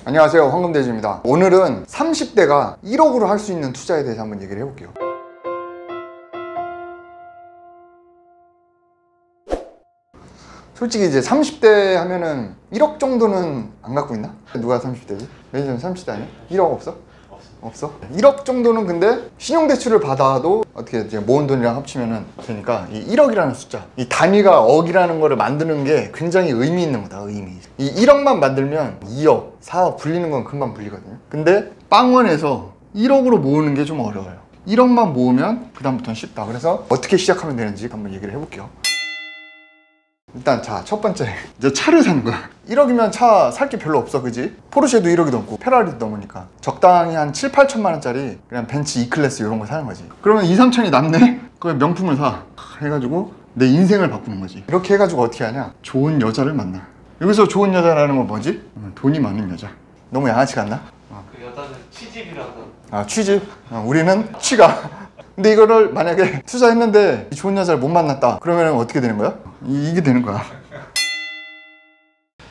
안녕하세요, 황금대주입니다. 오늘은 30대가 1억으로 할 수 있는 투자에 대해서 한번 얘기를 해볼게요. 솔직히 이제 30대 하면은 1억 정도는 안 갖고 있나? 누가 30대지? 매니저는 30대 아니야? 1억 없어? 없어? 1억 정도는 근데 신용대출을 받아도 어떻게 이제 모은 돈이랑 합치면은 되니까 이 1억이라는 숫자, 이 단위가 억이라는 거를 만드는 게 굉장히 의미 있는 거다. 의미. 이 1억만 만들면 2억, 4억 불리는 건 금방 불리거든요. 근데 빵원에서 1억으로 모으는 게 좀 어려워요. 1억만 모으면 그 다음부터는 쉽다. 그래서 어떻게 시작하면 되는지 한번 얘기를 해볼게요. 일단 자, 첫 번째 이제 차를 사는 거야. 1억이면 차 살 게 별로 없어, 그지? 포르쉐도 1억이 넘고 페라리도 넘으니까 적당히 한 7, 8천만 원짜리 그냥 벤츠 E클래스 이런 거 사는 거지. 그러면 2, 3천이 남네? 그걸 명품을 사 해가지고 내 인생을 바꾸는 거지. 이렇게 해가지고 어떻게 하냐? 좋은 여자를 만나. 여기서 좋은 여자라는 건 뭐지? 돈이 많은 여자. 너무 양아치 같나? 그 여자는 취직이라서. 아, 취직? 우리는 취가. 근데 이거를 만약에 투자했는데 좋은 여자를 못 만났다 그러면 어떻게 되는 거야? 이게 되는 거야.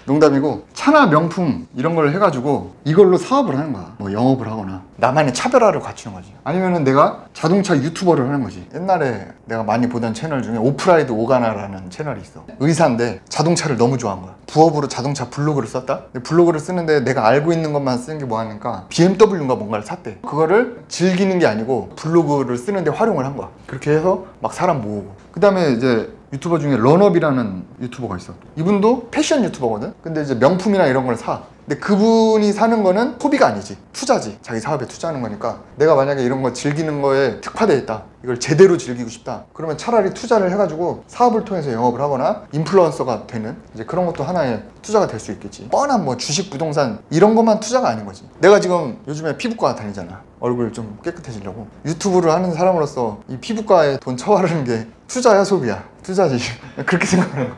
농담이고, 차나 명품 이런 걸 해가지고 이걸로 사업을 하는 거야. 뭐 영업을 하거나 나만의 차별화를 갖추는 거지. 아니면은 내가 자동차 유튜버를 하는 거지. 옛날에 내가 많이 보던 채널 중에 오프라이드 오가나라는 채널이 있어. 의사인데 자동차를 너무 좋아한 거야. 부업으로 자동차 블로그를 썼다? 근데 블로그를 쓰는데 내가 알고 있는 것만 쓰는 게 뭐하니까 BMW인가 뭔가를 샀대. 그거를 즐기는 게 아니고 블로그를 쓰는데 활용을 한 거야. 그렇게 해서 막 사람 모으고, 그 다음에 이제 유튜버 중에 런업이라는 유튜버가 있어. 이분도 패션 유튜버거든? 근데 이제 명품이나 이런 걸 사. 근데 그분이 사는 거는 소비가 아니지, 투자지. 자기 사업에 투자하는 거니까 내가 만약에 이런 거 즐기는 거에 특화되어 있다, 이걸 제대로 즐기고 싶다, 그러면 차라리 투자를 해가지고 사업을 통해서 영업을 하거나 인플루언서가 되는 이제 그런 것도 하나의 투자가 될 수 있겠지. 뻔한 뭐 주식, 부동산 이런 것만 투자가 아닌 거지. 내가 지금 요즘에 피부과 다니잖아. 얼굴 좀 깨끗해지려고. 유튜브를 하는 사람으로서 이 피부과에 돈 쳐바르는 게 투자야, 소비야? 투자지. 그렇게 생각하는 거야.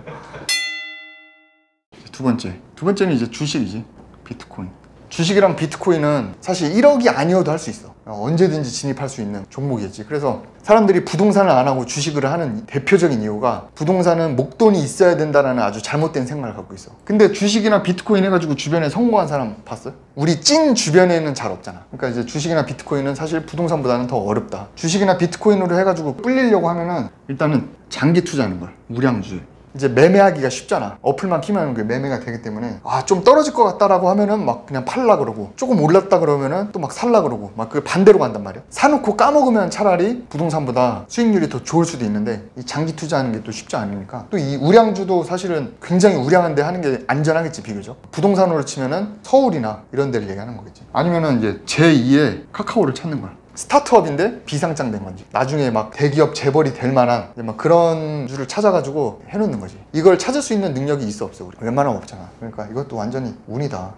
두 번째는 이제 주식이지. 비트코인. 주식이랑 비트코인은 사실 1억이 아니어도 할 수 있어. 언제든지 진입할 수 있는 종목이겠지. 그래서 사람들이 부동산을 안 하고 주식을 하는 대표적인 이유가 부동산은 목돈이 있어야 된다는 아주 잘못된 생각을 갖고 있어. 근데 주식이나 비트코인 해가지고 주변에 성공한 사람 봤어요? 우리 찐 주변에는 잘 없잖아. 그러니까 이제 주식이나 비트코인은 사실 부동산보다는 더 어렵다. 주식이나 비트코인으로 해가지고 불리려고 하면은 일단은 장기 투자하는 거야. 우량주에. 이제 매매하기가 쉽잖아. 어플만 키면 매매가 되기 때문에 좀 떨어질 것 같다라고 하면은 막 그냥 팔라 그러고, 조금 올랐다 그러면은 또 막 살라 그러고, 막 그 반대로 간단 말이야. 사놓고 까먹으면 차라리 부동산보다 수익률이 더 좋을 수도 있는데, 이 장기 투자하는 게 또 쉽지 않으니까. 또 이 우량주도 사실은 굉장히 우량한데 하는 게 안전하겠지, 비교적. 부동산으로 치면은 서울이나 이런 데를 얘기하는 거겠지. 아니면은 이제 제2의 카카오를 찾는 거야. 스타트업인데 비상장 된 건지, 나중에 막 대기업 재벌이 될 만한 막 그런 주를 찾아가지고 해놓는 거지. 이걸 찾을 수 있는 능력이 있어, 없어? 우리 웬만하면 없잖아. 그러니까 이것도 완전히 운이다.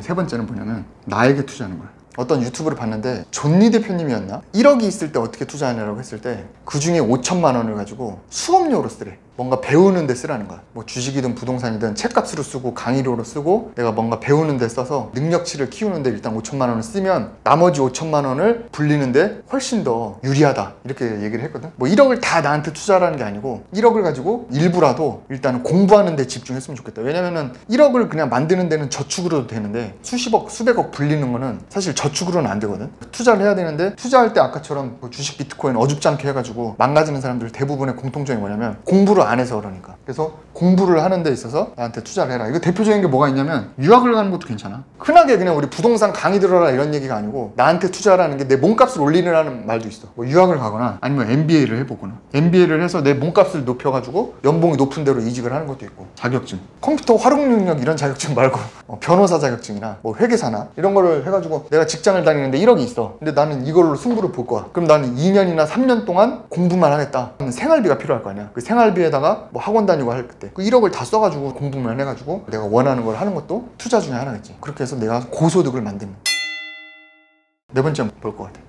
세 번째는 뭐냐면 나에게 투자하는 거야. 어떤 유튜브를 봤는데 존니 대표님이었나? 1억이 있을 때 어떻게 투자하냐라고 했을 때 그 중에 5천만 원을 가지고 수업료로 쓰래. 뭔가 배우는 데 쓰라는 거야. 뭐 주식이든 부동산이든 책값으로 쓰고 강의료로 쓰고 내가 뭔가 배우는 데 써서 능력치를 키우는 데 일단 5천만 원을 쓰면 나머지 5천만 원을 불리는 데 훨씬 더 유리하다, 이렇게 얘기를 했거든. 뭐 1억을 다 나한테 투자라는 게 아니고 1억을 가지고 일부라도 일단은 공부하는 데 집중했으면 좋겠다. 왜냐면은 1억을 그냥 만드는 데는 저축으로도 되는데 수십억, 수백억 불리는 거는 사실 저축으로는 안 되거든. 투자를 해야 되는데, 투자할 때 아까처럼 뭐 주식, 비트코인 어줍지 않게 해가지고 망가지는 사람들 대부분의 공통점이 뭐냐면 공부를 안 해서 그러니까. 그래서 공부를 하는 데 있어서 나한테 투자를 해라. 이거 대표적인 게 뭐가 있냐면 유학을 가는 것도 괜찮아. 흔하게 그냥 우리 부동산 강의 들어라 이런 얘기가 아니고 나한테 투자라는 게 내 몸값을 올리느라는 말도 있어. 뭐 유학을 가거나 아니면 MBA를 해보거나, MBA를 해서 내 몸값을 높여가지고 연봉이 높은 데로 이직을 하는 것도 있고, 자격증, 컴퓨터 활용 능력 이런 자격증 말고 변호사 자격증이나 뭐 회계사나 이런 거를 해가지고 내가 직장을 다니는데 1억이 있어. 근데 나는 이걸로 승부를 볼 거야. 그럼 나는 2년이나 3년 동안 공부만 하겠다. 그럼 생활비가 필요할 거 아니야. 그 생활비에다가 뭐 학원 다니고 할 때 그 1억을 다 써가지고 공부만 해가지고 내가 원하는 걸 하는 것도 투자 중에 하나겠지. 그렇게 해서 내가 고소득을 만드는. 네 번째는 뭘 것 같아?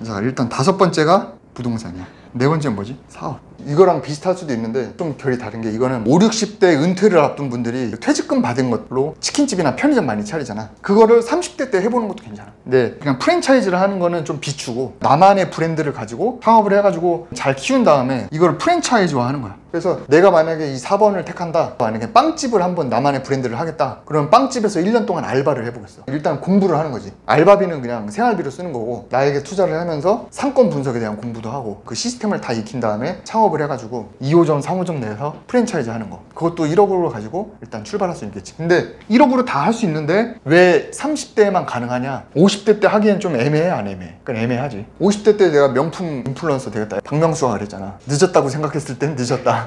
자, 일단 다섯 번째가 부동산이야. 네 번째는 뭐지? 사업. 이거랑 비슷할 수도 있는데 좀 결이 다른 게, 이거는 5, 60대 은퇴를 앞둔 분들이 퇴직금 받은 것로 치킨집이나 편의점 많이 차리잖아. 그거를 30대 때 해보는 것도 괜찮아. 근데 그냥 프랜차이즈를 하는 거는 좀 비추고 나만의 브랜드를 가지고 창업을 해가지고 잘 키운 다음에 이걸 프랜차이즈화 하는 거야. 그래서 내가 만약에 이 4번을 택한다, 만약에 빵집을 한번 나만의 브랜드를 하겠다, 그러면 빵집에서 1년 동안 알바를 해보겠어. 일단 공부를 하는 거지. 알바비는 그냥 생활비로 쓰는 거고, 나에게 투자를 하면서 상권 분석에 대한 공부도 하고, 그 시스템을 다 익힌 다음에 창업을 해가지고 2호점 3호점 내에서 프랜차이즈 하는 거, 그것도 1억으로 가지고 일단 출발할 수 있겠지. 근데 1억으로 다 할 수 있는데 왜 30대에만 가능하냐? 50대 때 하기엔 좀 애매해, 안 애매해? 그건 애매하지. 50대 때 내가 명품 인플루언서 되겠다, 박명수가 그랬잖아. 늦었다고 생각했을 땐 늦었다.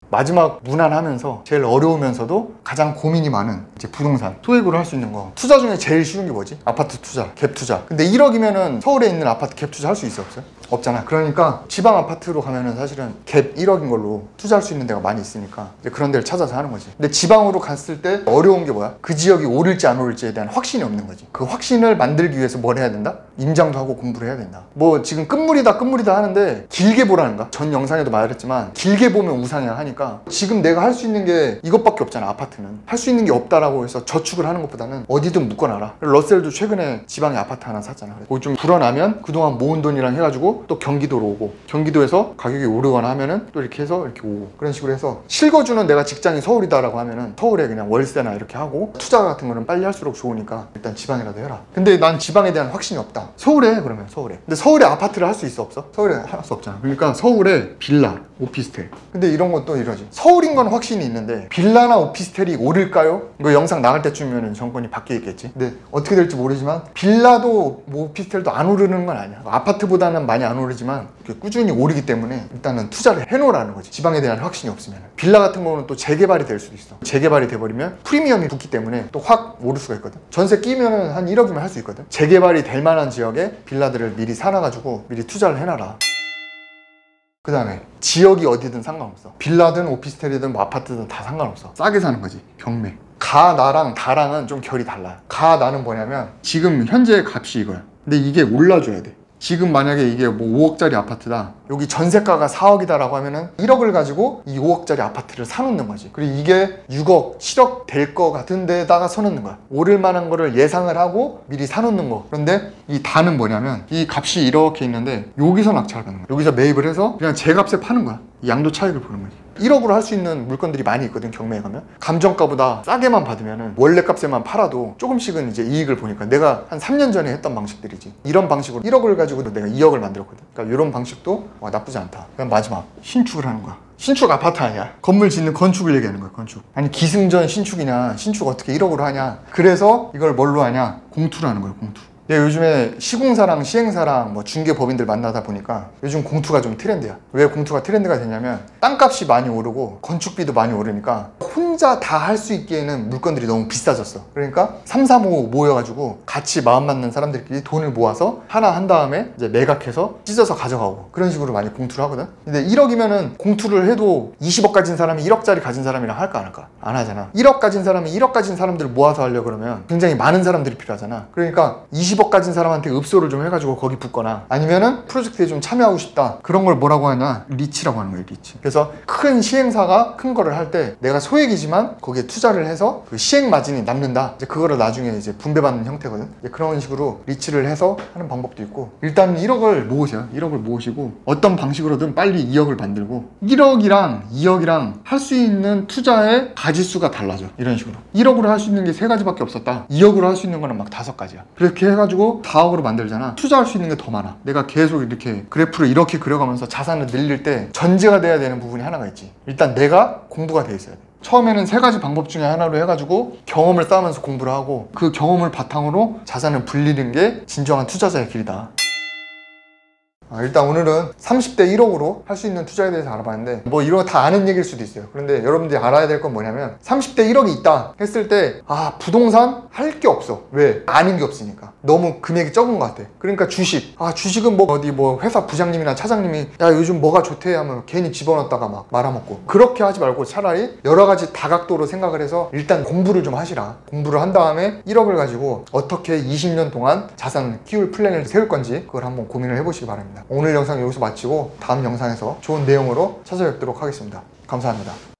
마지막 무난하면서 제일 어려우면서도 가장 고민이 많은 이제 부동산 소액으로 할 수 있는 거. 투자 중에 제일 쉬운 게 뭐지? 아파트 투자, 갭 투자. 근데 1억이면은 서울에 있는 아파트 갭 투자 할 수 있어, 없어요? 없잖아. 그러니까 지방 아파트로 가면은 사실은 갭 1억인 걸로 투자할 수 있는 데가 많이 있으니까 이제 그런 데를 찾아서 하는 거지. 근데 지방으로 갔을 때 어려운 게 뭐야? 그 지역이 오를지 안 오를지에 대한 확신이 없는 거지. 그 확신을 만들기 위해서 뭘 해야 된다? 임장도 하고 공부를 해야 된다. 뭐 지금 끝물이다 하는데 길게 보라는 거야. 전 영상에도 말했지만 길게 보면 우상이야 하니까, 지금 내가 할 수 있는 게 이것밖에 없잖아. 아파트는 할 수 있는 게 없다라고 해서 저축을 하는 것보다는 어디든 묶어놔라. 러셀도 최근에 지방에 아파트 하나 샀잖아. 그거 좀 불어나면 그동안 모은 돈이랑 해가지고 또 경기도로 오고, 경기도에서 가격이 오르거나 하면은 또 이렇게 해서 이렇게 오고, 그런 식으로 해서 실거주는 내가 직장이 서울이다라고 하면은 서울에 그냥 월세나 이렇게 하고, 투자 같은 거는 빨리 할수록 좋으니까 일단 지방이라도 해라. 근데 난 지방에 대한 확신이 없다. 서울에 해, 그러면 서울에. 근데 서울에 아파트를 할 수 있어, 없어? 서울에 할 수 없잖아. 그러니까 서울에 빌라, 오피스텔. 근데 이런 것도 이러지. 서울인 건 확신이 있는데 빌라나 오피스텔이 오를까요? 이거 영상 나갈 때쯤이면 정권이 바뀌어 있겠지. 근데 어떻게 될지 모르지만 빌라도 뭐 오피스텔도 안 오르는 건 아니야. 아파트보다는 많이 안 오르지만 꾸준히 오르기 때문에 일단은 투자를 해놓으라는 거지. 지방에 대한 확신이 없으면. 빌라 같은 거는 또 재개발이 될 수도 있어. 재개발이 돼버리면 프리미엄이 붙기 때문에 또 확 오를 수가 있거든. 전세 끼면은 한 1억이면 할 수 있거든. 재개발이 될 만한 지역에 빌라들을 미리 사놔가지고 미리 투자를 해놔라. 그 다음에 지역이 어디든 상관없어. 빌라든 오피스텔이든 뭐 아파트든 다 상관없어. 싸게 사는 거지. 경매. 가 나랑 다랑은 좀 결이 달라요. 가 나는 뭐냐면 지금 현재 값이 이거야. 근데 이게 올라줘야 돼. 지금 만약에 이게 뭐 5억짜리 아파트다, 여기 전세가가 4억이다라고 하면은 1억을 가지고 이 5억짜리 아파트를 사놓는 거지. 그리고 이게 6억, 7억 될 거 같은 데다가 사놓는 거야. 오를 만한 거를 예상을 하고 미리 사놓는 거. 그런데 이 다는 뭐냐면 이 값이 이렇게 있는데 여기서 낙찰을 받는 거야. 여기서 매입을 해서 그냥 제 값에 파는 거야. 이 양도 차익을 보는 거지. 1억으로 할 수 있는 물건들이 많이 있거든. 경매에 가면 감정가보다 싸게만 받으면은 원래 값에만 팔아도 조금씩은 이제 이익을 보니까, 내가 한 3년 전에 했던 방식들이지. 이런 방식으로 1억을 가지고 내가 2억을 만들었거든. 그러니까 이런 방식도 나쁘지 않다. 그럼 마지막 신축을 하는 거야. 신축 아파트 아니야. 건물 짓는 건축을 얘기하는 거야. 건축. 아니 기승전 신축이냐, 신축 어떻게 1억으로 하냐. 그래서 이걸 뭘로 하냐, 공투를 하는 거야. 공투. 내가 요즘에 시공사랑 시행사랑 뭐 중개법인들 만나다 보니까 요즘 공투가 좀 트렌드야. 왜 공투가 트렌드가 되냐면 땅값이 많이 오르고 건축비도 많이 오르니까 혼자 다 할 수 있기에는 물건들이 너무 비싸졌어. 그러니까 3, 3, 5 모여가지고 같이 마음 맞는 사람들끼리 돈을 모아서 하나 한 다음에 이제 매각해서 찢어서 가져가고, 그런 식으로 많이 공투를 하거든. 근데 1억이면은 공투를 해도 20억 가진 사람이 1억짜리 가진 사람이랑 할까 안 할까? 안 하잖아. 1억 가진 사람이 1억 가진 사람들을 모아서 하려고 그러면 굉장히 많은 사람들이 필요하잖아. 그러니까 20억 가진 사람한테 읍소를 좀 해가지고 거기 붙거나, 아니면은 프로젝트에 좀 참여하고 싶다, 그런 걸 뭐라고 하냐, 리치라고 하는 거예요. 리치. 그래서 큰 시행사가 큰 거를 할 때 내가 소액이지만 거기에 투자를 해서 그 시행 마진이 남는다. 이제 그거를 나중에 이제 분배받는 형태거든. 이제 그런 식으로 리치를 해서 하는 방법도 있고, 일단 1억을 모으세요. 1억을 모으시고 어떤 방식으로든 빨리 2억을 만들고, 1억이랑 2억이랑 할 수 있는 투자의 가지수가 달라져. 이런 식으로 1억으로 할 수 있는 게 3가지밖에 없었다, 2억으로 할 수 있는 거는 막 5가지야. 그렇게 해가지고 4억으로 만들잖아. 투자할 수 있는 게 더 많아. 내가 계속 이렇게 그래프를 이렇게 그려가면서 자산을 늘릴 때 전제가 돼야 되는 부분이 하나가 있지. 일단 내가 공부가 돼 있어야 돼. 처음에는 3가지 방법 중에 하나로 해가지고 경험을 쌓으면서 공부를 하고, 그 경험을 바탕으로 자산을 불리는 게 진정한 투자자의 길이다. 일단 오늘은 30대 1억으로 할 수 있는 투자에 대해서 알아봤는데, 뭐 이런 거 다 아는 얘기일 수도 있어요. 그런데 여러분들이 알아야 될 건 뭐냐면, 30대 1억이 있다 했을 때 부동산 할 게 없어. 왜? 아는 게 없으니까. 너무 금액이 적은 것 같아. 그러니까 주식은 뭐 어디 뭐 회사 부장님이나 차장님이 야 요즘 뭐가 좋대 하면 괜히 집어넣었다가 막 말아먹고, 그렇게 하지 말고 차라리 여러 가지 다각도로 생각을 해서 일단 공부를 좀 하시라. 공부를 한 다음에 1억을 가지고 어떻게 20년 동안 자산을 키울 플랜을 세울 건지 그걸 한번 고민을 해보시기 바랍니다. 오늘 영상 여기서 마치고 다음 영상에서 좋은 내용으로 찾아뵙도록 하겠습니다. 감사합니다.